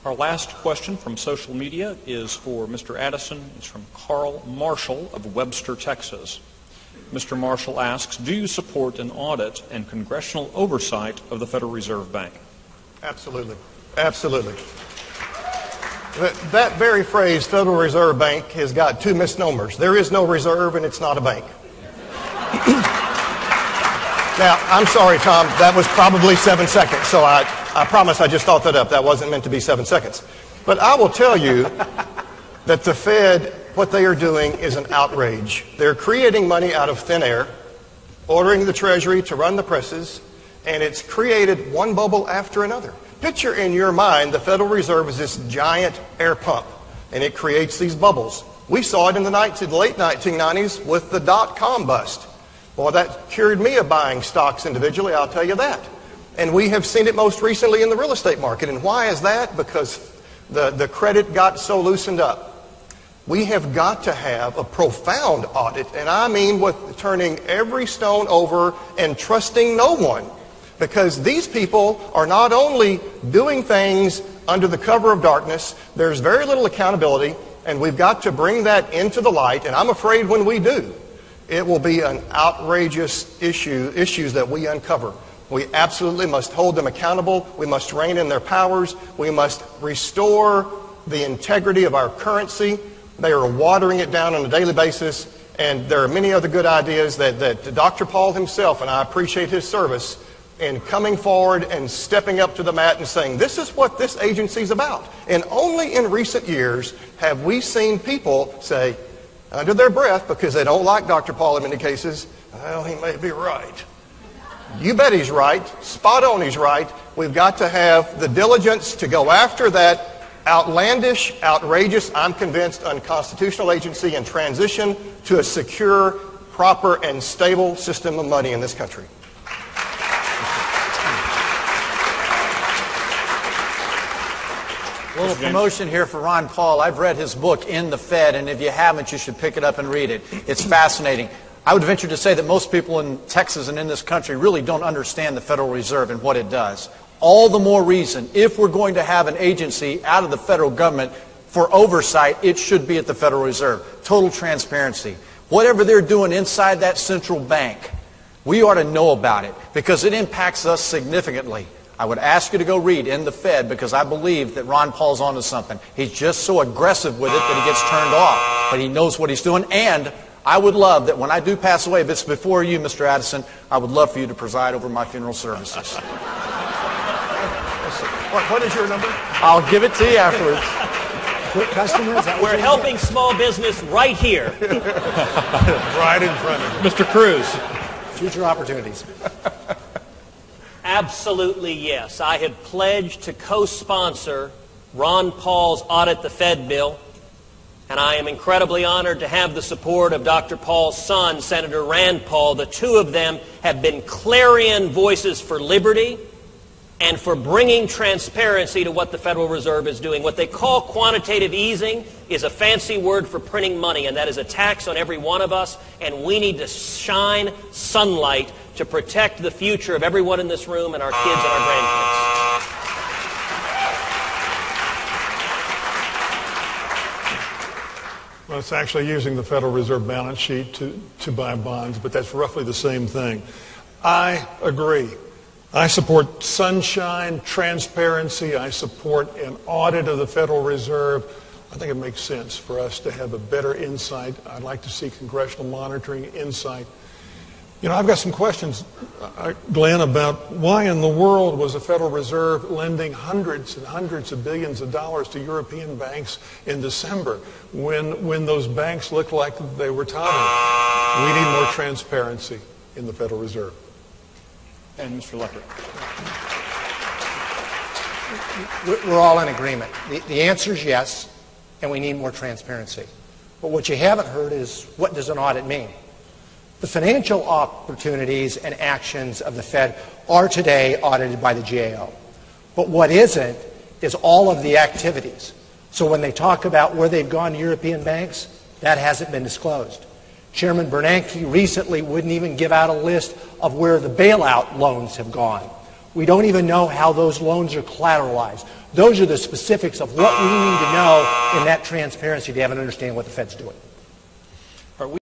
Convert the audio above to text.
Our last question from social media is for Mr. Addison. It's from Carl Marshall of Webster, Texas. Mr. Marshall asks, do you support an audit and congressional oversight of the Federal Reserve Bank? Absolutely. Absolutely. That very phrase, Federal Reserve Bank, has got two misnomers. There is no reserve and it's not a bank. Now, I'm sorry, Tom, that was probably 7 seconds, so I promise I just thought that up. That wasn't meant to be 7 seconds. But I will tell you that the Fed, what they are doing is an outrage. They're creating money out of thin air, ordering the Treasury to run the presses, and it's created one bubble after another. Picture in your mind the Federal Reserve is this giant air pump, and it creates these bubbles. We saw it in the late 1990s with the dot-com bust. Well, that cured me of buying stocks individually, I'll tell you that. And we have seen it most recently in the real estate market. And why is that? Because the credit got so loosened up. We have got to have a profound audit, and I mean with turning every stone over and trusting no one. Because these people are not only doing things under the cover of darkness, there's very little accountability, and we've got to bring that into the light, and I'm afraid when we do, it will be an outrageous issues that we uncover. We absolutely must hold them accountable. We must rein in their powers. We must restore the integrity of our currency. They are watering it down on a daily basis, and there are many other good ideas that Dr. Paul himself, and I appreciate his service, in coming forward and stepping up to the mat and saying, this is what this agency is about. And only in recent years have we seen people say, under their breath, because they don't like Dr. Paul in many cases, well, he may be right. You bet he's right. Spot on he's right. We've got to have the diligence to go after that outlandish, outrageous, I'm convinced, unconstitutional agency and transition to a secure, proper, and stable system of money in this country. A little promotion here for Ron Paul. I've read his book, In the Fed, and if you haven't, you should pick it up and read it. It's fascinating. I would venture to say that most people in Texas and in this country really don't understand the Federal Reserve and what it does. All the more reason, if we're going to have an agency out of the federal government for oversight, it should be at the Federal Reserve. Total transparency. Whatever they're doing inside that central bank, we ought to know about it because it impacts us significantly. I would ask you to go read In the Fed because I believe that Ron Paul's onto something. He's just so aggressive with it that he gets turned off. But he knows what he's doing. And I would love that when I do pass away, if it's before you, Mr. Addison, I would love for you to preside over my funeral services. What is your number? I'll give it to you afterwards. Quick customers. We're helping small business right here. Right in front of you. Mr. Cruz. Future opportunities. Absolutely yes. I have pledged to co-sponsor Ron Paul's Audit the Fed bill, and I am incredibly honored to have the support of Dr. Paul's son, Senator Rand Paul. The two of them have been clarion voices for liberty and for bringing transparency to what the Federal Reserve is doing. What they call quantitative easing is a fancy word for printing money, and that is a tax on every one of us, and we need to shine sunlight to protect the future of everyone in this room and our kids and our grandkids. Well, it's actually using the Federal Reserve balance sheet to buy bonds, but that's roughly the same thing. I agree. I support sunshine, transparency. I support an audit of the Federal Reserve. I think it makes sense for us to have a better insight. I'd like to see congressional monitoring insight. You know, I've got some questions, Glenn, about why in the world was the Federal Reserve lending hundreds and hundreds of billions of dollars to European banks in December when those banks looked like they were tottering? We need more transparency in the Federal Reserve. And Mr. Leppert. We're all in agreement. The answer is yes, and we need more transparency. But what you haven't heard is, what does an audit mean? The financial opportunities and actions of the Fed are today audited by the GAO. But what isn't is all of the activities. So when they talk about where they've gone to European banks, that hasn't been disclosed. Chairman Bernanke recently wouldn't even give out a list of where the bailout loans have gone. We don't even know how those loans are collateralized, Those are the specifics of what we need to know in that transparency to have an understanding of what the Fed's doing.